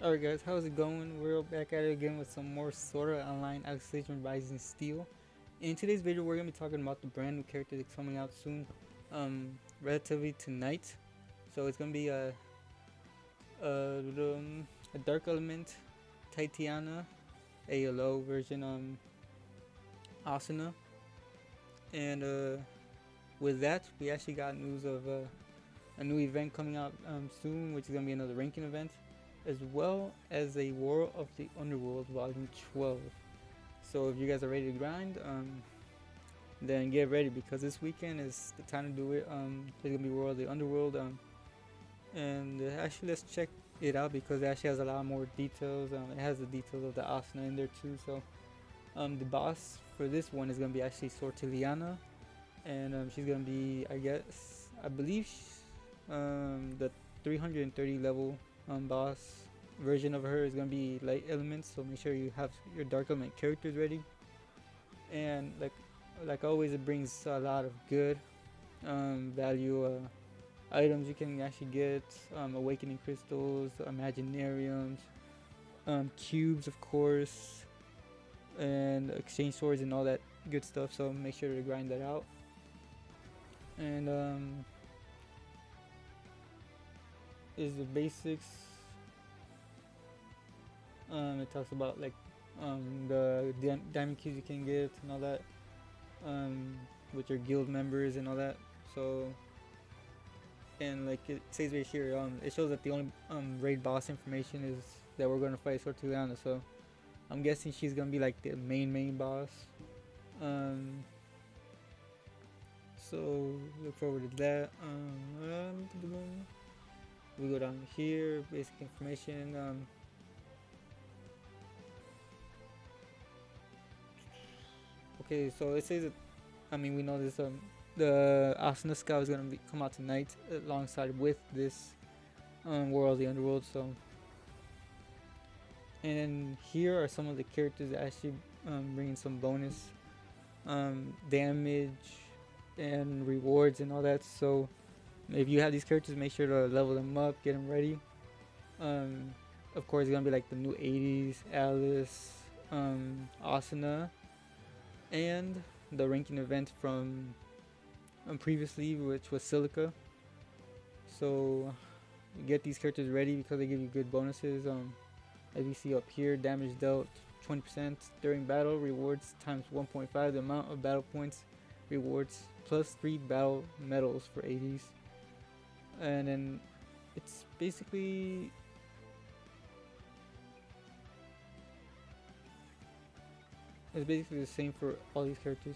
Alright guys, how's it going? We're back at it again with some more Sora Online Alicization Rising Steel. In today's video we're going to be talking about the brand new character that's coming out soon, relatively tonight. So it's going to be a Dark Element, Titania, a low version Asuna. And with that we actually got news of a new event coming out soon, which is going to be another ranking event, as well as a War of the Underworld Volume 12. So if you guys are ready to grind, then get ready because this weekend is the time to do it. There's gonna be War of the Underworld, and actually let's check it out because it actually has a lot more details. It has the details of the Asuna in there too. So the boss for this one is gonna be actually Sortiliana, and she's gonna be, I believe, the 330 level boss version of her is gonna be light elements. So make sure you have your dark element characters ready. And like always, it brings a lot of good value items you can actually get. Awakening crystals, imaginariums, cubes, of course, and exchange swords and all that good stuff. So make sure to grind that out. And is the basics. It talks about like the diamond cubes you can get and all that, with your guild members and all that. So, and like it says right here, it shows that the only raid boss information is that we're gonna fight Sortiliana. So I'm guessing she's gonna be like the main boss. Um, so look forward to that. We go down here, basic information. Okay, so it says that, I mean, we know this. The Asuna Scout is gonna come out tonight alongside with this War of the Underworld. So, and then here are some of the characters that actually bringing some bonus damage and rewards and all that. So, if you have these characters, make sure to level them up, get them ready. Of course, it's gonna be like the new 80s Alice, Asuna, and the ranking event from previously, which was Silica. So get these characters ready because they give you good bonuses. As you see up here, damage dealt 20% during battle, rewards times 1.5 the amount of battle points, rewards plus 3 battle medals for 80s. And then it's basically the same for all these characters.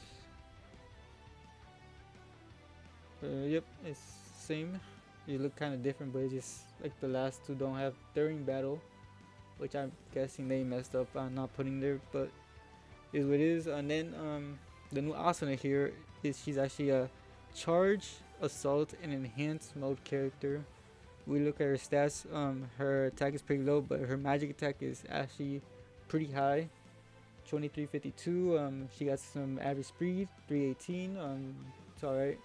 Yep, it's same. You look kind of different, but it's just like the last two don't have during battle, which I'm guessing they messed up on not putting there, but is what it is. And then the new Asuna here is she's actually a charge, assault, and enhanced mode character. We look at her stats. Her attack is pretty low, but her magic attack is actually pretty high. 2352. She got some average speed, 318. It's alright.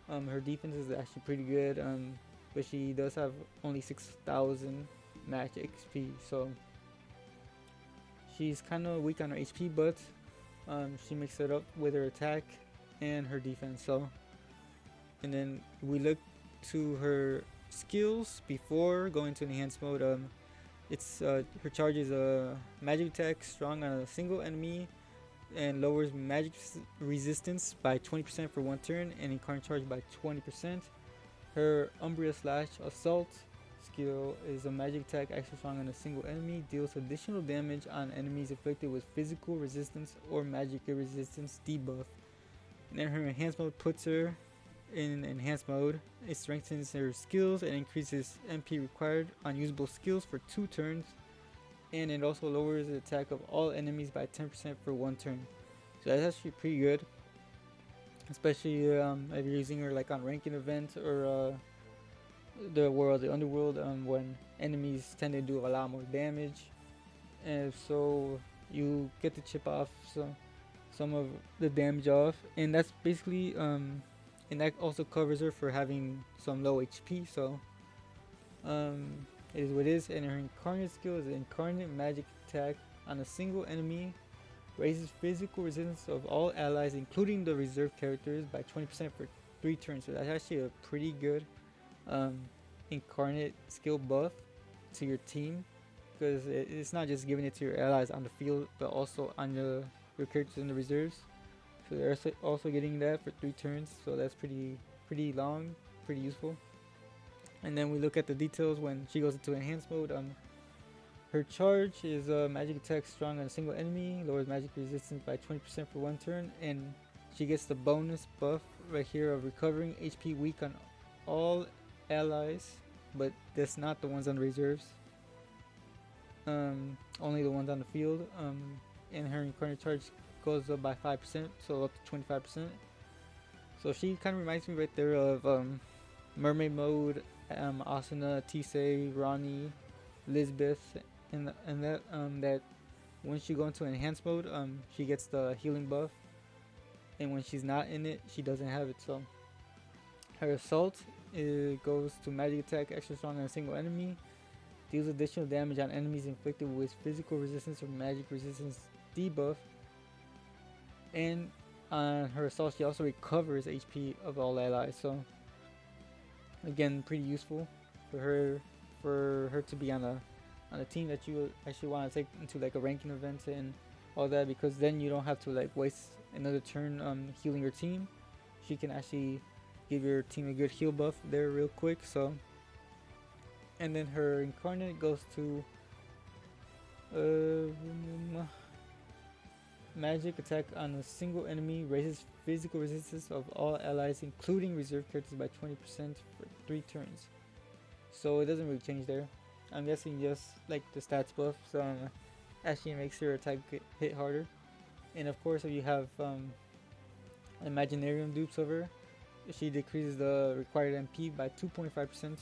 Her defense is actually pretty good. But she does have only 6,000 max XP, so she's kind of weak on her HP, but she makes it up with her attack and her defense. So, and then we look to her skills before going to enhanced mode. It's her charge is a magic attack, strong on a single enemy, and lowers magic resistance by 20% for one turn, and incarnate charge by 20%. Her Umbria Slash Assault skill is a magic attack, extra strong on a single enemy, deals additional damage on enemies afflicted with physical resistance or magic resistance debuff. And then her enhanced mode puts her in enhanced mode. It strengthens her skills and increases MP required on usable skills for 2 turns, and it also lowers the attack of all enemies by 10% for 1 turn. So that's actually pretty good, especially if you're using her like on ranking events or the War of the Underworld, when enemies tend to do a lot more damage, and so you get to chip off some of the damage off, and that's basically and that also covers her for having some low HP. So It is what it is, and her Incarnate Skill is an Incarnate Magic attack on a single enemy. Raises physical resistance of all allies, including the reserve characters, by 20% for 3 turns. So that's actually a pretty good um, Incarnate Skill buff to your team, because it's not just giving it to your allies on the field, but also on your characters in the reserves. So they're also getting that for 3 turns. So that's pretty long, pretty useful. And then we look at the details when she goes into enhanced mode. Her charge is a magic attack strong on a single enemy, lowers magic resistance by 20% for 1 turn, and she gets the bonus buff right here of recovering HP weak on all allies, but that's not the ones on the reserves. Only the ones on the field. And her incarnate charge goes up by 5%, so up to 25%. So she kind of reminds me right there of Mermaid Mode, Asuna, Tisei, Ronnie, Lisbeth, and that when she goes into enhanced mode, she gets the healing buff, and when she's not in it, she doesn't have it. So her assault goes to magic attack extra strong on a single enemy, deals additional damage on enemies inflicted with physical resistance or magic resistance debuff, and on her assault she also recovers HP of all allies. So again, pretty useful for her to be on a team that you actually want to take into like a ranking event and all that, because then you don't have to like waste another turn healing your team. She can actually give your team a good heal buff there real quick. So, and then her incarnate goes to magic attack on a single enemy, raises physical resistance of all allies including reserve characters by 20% for 3 turns. So it doesn't really change there. I'm guessing just like the stats buff, so actually makes your attack hit harder. And of course, if you have Imaginarium dupes of her, she decreases the required MP by 2.5%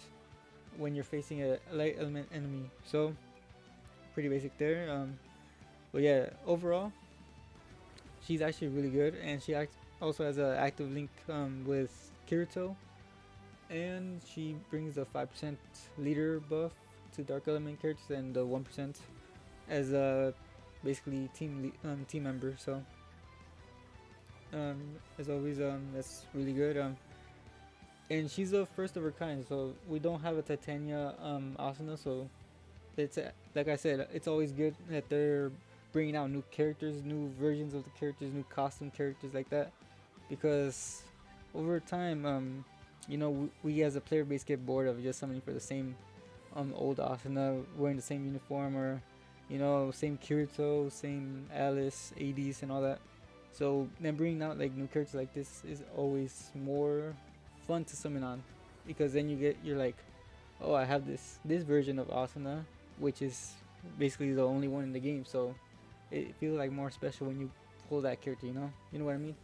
when you're facing a light element enemy. So pretty basic there. But yeah, overall, she's actually really good, and she also has an active link with Kirito, and she brings the 5% leader buff to dark element characters and the 1% as a basically team member. So as always, that's really good. And she's the first of her kind, so we don't have a Titania Asuna, so it's like I said, it's always good that they're bringing out new characters, new versions of the characters, new costume characters like that, because over time, we as a player base get bored of just summoning for the same old Asuna wearing the same uniform, or same Kirito, same Alice, ADs and all that. So then bringing out like new characters like this is always more fun to summon on, because then you're like, oh, I have this version of Asuna, which is basically the only one in the game, so it feels like more special when you pull that character, you know what I mean?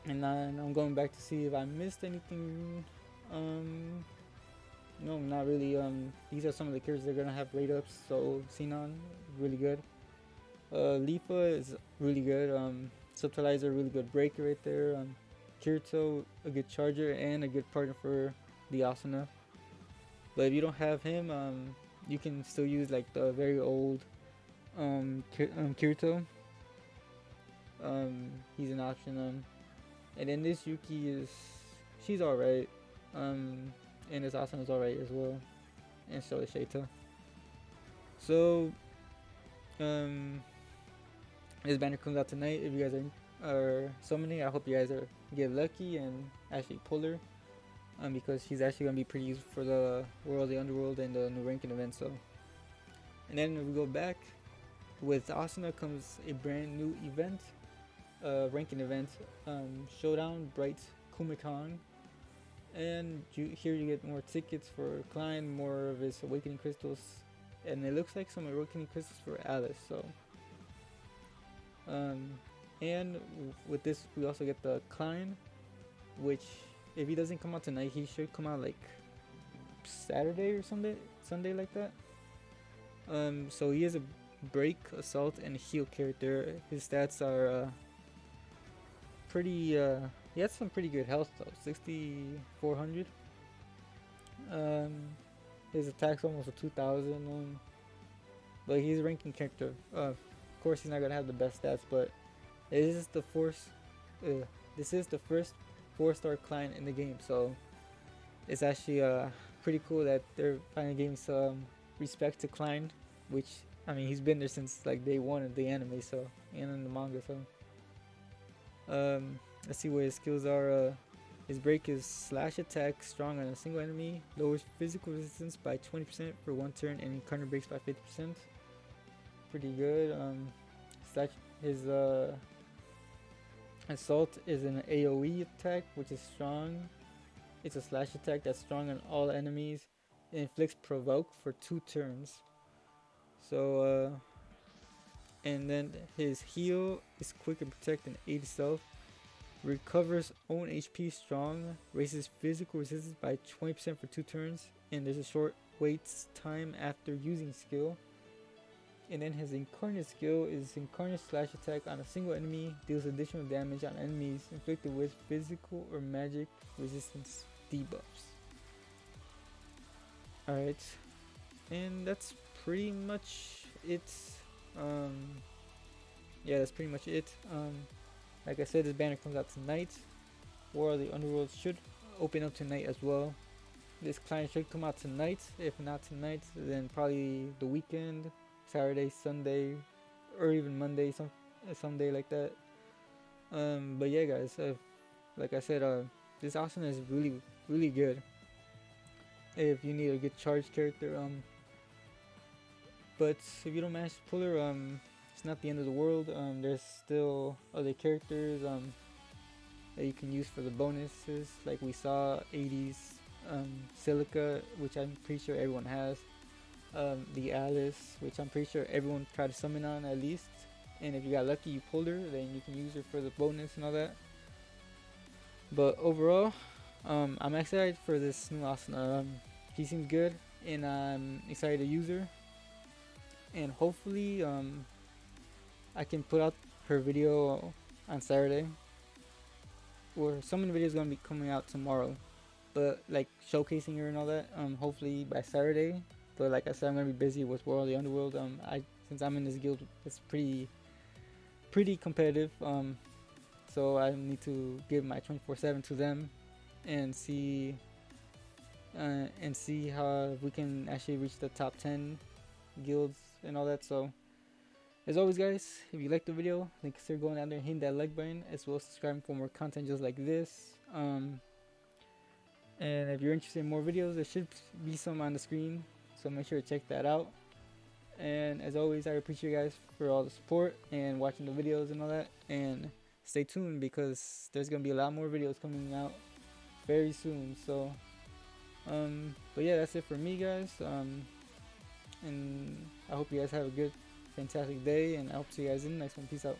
And then I'm going back to see if I missed anything. No, not really. These are some of the characters that are gonna have rate ups. So Sinon, really good. Lifa is really good. Subtilizer, really good breaker right there. Kirito, a good charger and a good partner for the Asuna. But if you don't have him, you can still use like the very old Kirito. He's an option. And then this Yuki she's alright. And this Asuna is alright as well. And so is Sheita. So, this banner comes out tonight. If you guys are summoning, I hope you guys get lucky and actually pull her. Because she's actually gonna be pretty useful for the world, the underworld, and the new ranking event. So, and then if we go back, with Asuna comes a brand new event, ranking event, Showdown Bright Kumikong, and here you get more tickets for Klein, more of his awakening crystals, and it looks like some awakening crystals for Alice. So, and with this we also get the Klein, which if he doesn't come out tonight, he should come out like Saturday or Sunday like that. So he has a break, assault, and heal character. His stats are pretty. He has some pretty good health though, 6,400. His attack's almost a 2,000. But he's a ranking character. Of course, he's not gonna have the best stats, but it is the force. This is the first 4-star Klein in the game, so it's actually pretty cool that they're finally giving some respect to Klein, which I mean he's been there since like day one of the anime, so and in the manga. So let's see what his skills are. His break is slash attack, strong on a single enemy, lowers physical resistance by 20% for one turn, and counter breaks by 50%. Pretty good. Slash his assault is an AoE attack, which is strong. It's a slash attack that's strong on all enemies. It inflicts provoke for 2 turns. So and then his heal is quick and protect and 80 stealth. Recovers own HP strong, raises physical resistance by 20% for 2 turns, and there's a short wait time after using skill. And then his Incarnate Skill is Incarnate slash attack on a single enemy, deals additional damage on enemies inflicted with physical or magic resistance debuffs. Alright, and that's pretty much it. Yeah, that's pretty much it. Like I said, this banner comes out tonight. War of the Underworld should open up tonight as well. This Klein should come out tonight. If not tonight, then probably the weekend, Saturday, Sunday, or even Monday, someday like that. But yeah, guys, like I said, this Asuna is really good. If you need a good charge character, but if you don't manage to pull her, it's not the end of the world. There's still other characters that you can use for the bonuses, like we saw 80s Silica, which I'm pretty sure everyone has. The Alice, which I'm pretty sure everyone tried to summon on at least. And if you got lucky, you pulled her, then you can use her for the bonus and all that. But overall, I'm excited for this new Asuna. He seems good, and I'm excited to use her. And hopefully, I can put out her video on Saturday. Or some of the videos is gonna be coming out tomorrow, but like showcasing her and all that. Hopefully by Saturday. But like I said, I'm gonna be busy with War of the Underworld. Since I'm in this guild, it's pretty competitive. So I need to give my 24/7 to them, and see how we can actually reach the top 10 guilds and all that. So as always, guys, if you liked the video, then consider going down there and hitting that like button, as well as subscribing for more content just like this. And if you're interested in more videos, there should be some on the screen, so make sure to check that out. And as always, I appreciate you guys for all the support and watching the videos and all that. And stay tuned, because there's gonna be a lot more videos coming out very soon. So but yeah, that's it for me, guys. And I hope you guys have a good, fantastic day, and I hope to see you guys in the next one. Peace out.